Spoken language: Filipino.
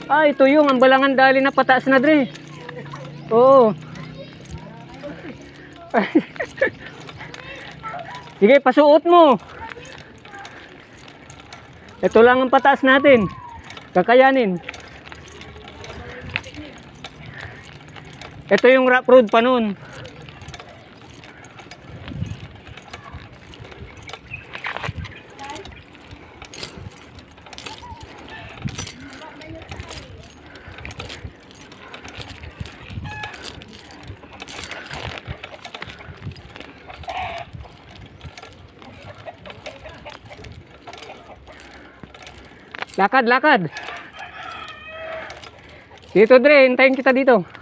Ah, ito yung ambalangan dali na pataas na dre. Oo. Sige, pasuot mo. Ito lang ang pataas natin. Kakayanin. Ito yung rough road pa nun. Lakad, lakad. Dito, Dre, hintayin kita dito.